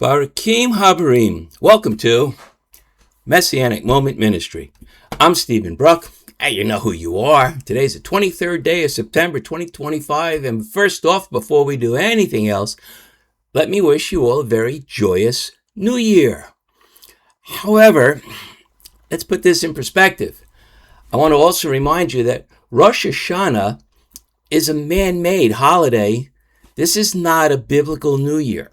Barakim Habarim. Welcome to Messianic Moment Ministry. I'm Stephen Bruck. Hey, you know who you are. Today's the 23rd day of September 2025. And first off, before we do anything else, let me wish you all a very joyous New Year. However, let's put this in perspective. I want to also remind you that Rosh Hashanah is a man-made holiday. This is not a biblical New Year.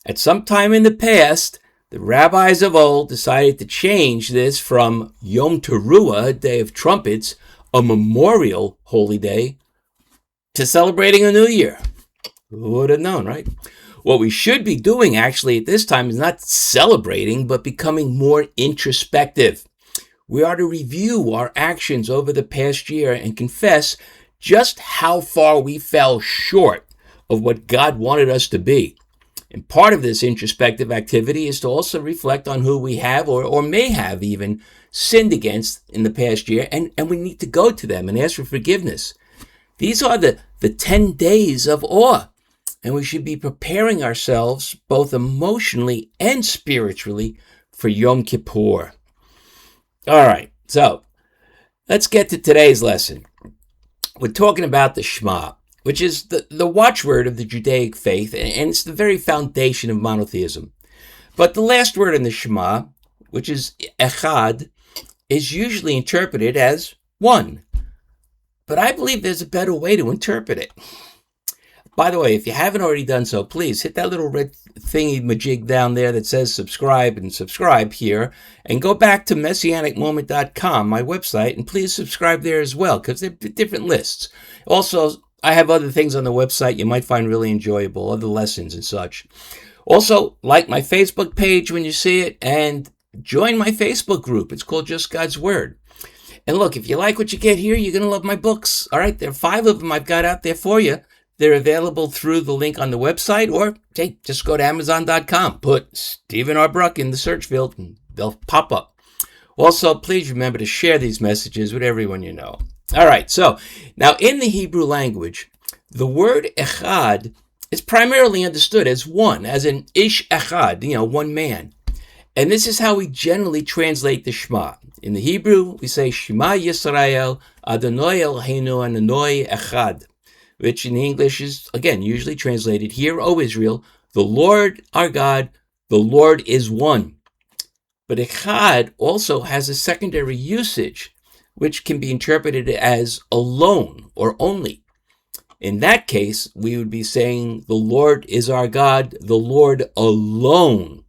At some time in the past, the rabbis of old decided to change this from Yom Teruah, Day of Trumpets, a memorial holy day, to celebrating a new year. Who would have known, right? What we should be doing actually at this time is not celebrating, but becoming more introspective. We are to review our actions over the past year and confess just how far we fell short of what God wanted us to be. And part of this introspective activity is to also reflect on who we have or may have even sinned against in the past year, and we need to go to them and ask for forgiveness. These are the 10 days of awe, and we should be preparing ourselves both emotionally and spiritually for Yom Kippur. All right, so let's get to today's lesson. We're talking about the Shema, which is the watchword of the Judaic faith, and it's the very foundation of monotheism. But the last word in the Shema, which is Echad, is usually interpreted as one. But I believe there's a better way to interpret it. By the way, if you haven't already done so, please hit that little red thingy majig down there that says subscribe here, and go back to messianicmoment.com, my website, and please subscribe there as well, because they're different lists. Also, I have other things on the website you might find really enjoyable, other lessons and such. Also, like my Facebook page when you see it, and join my Facebook group. It's called Just God's Word. And look, if you like what you get here, you're going to love my books. All right, there are 5 of them I've got out there for you. They're available through the link on the website, or hey, just go to Amazon.com. Put Stephen R. Bruck in the search field, and they'll pop up. Also, please remember to share these messages with everyone you know. All right, so now in the Hebrew language, the word Echad is primarily understood as one, as in Ish Echad, one man. And this is how we generally translate the Shema. In the Hebrew, we say Shema Yisrael, Adonai Eloheinu Adonai Echad, which in English is, again, usually translated, Hear, O Israel, the Lord our God, the Lord is one. But Echad also has a secondary usage, which can be interpreted as alone or only. In that case, we would be saying the Lord is our God, the Lord alone.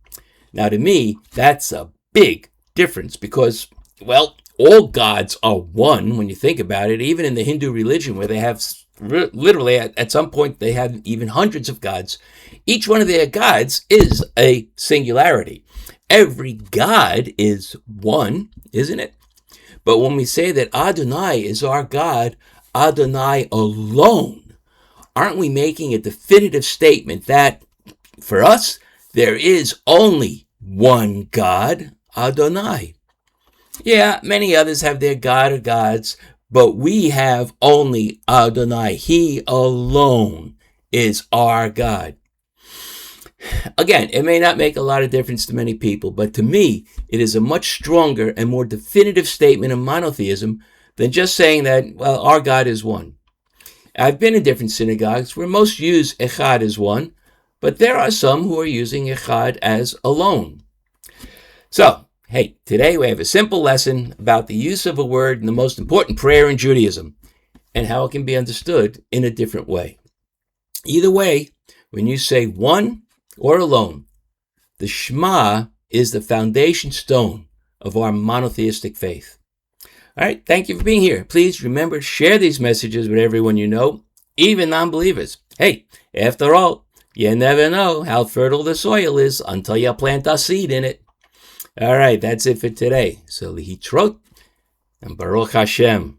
Now, to me, that's a big difference because, well, all gods are one when you think about it. Even in the Hindu religion, where they have literally at some point they have even hundreds of gods, each one of their gods is a singularity. Every god is one, isn't it? But when we say that Adonai is our God, Adonai alone, aren't we making a definitive statement that, for us, there is only one God, Adonai? Yeah, many others have their god or gods, but we have only Adonai. He alone is our God. Again, it may not make a lot of difference to many people, but to me, it is a much stronger and more definitive statement of monotheism than just saying that, well, our God is one. I've been in different synagogues where most use Echad as one, but there are some who are using Echad as alone. So, hey, today we have a simple lesson about the use of a word in the most important prayer in Judaism and how it can be understood in a different way. Either way, when you say one or alone, the Shema is the foundation stone of our monotheistic faith. All right, thank you for being here. Please remember to share these messages with everyone you know, even non-believers. Hey, after all, you never know how fertile the soil is until you plant a seed in it. All right, that's it for today. So, Lihitrot and Baruch Hashem.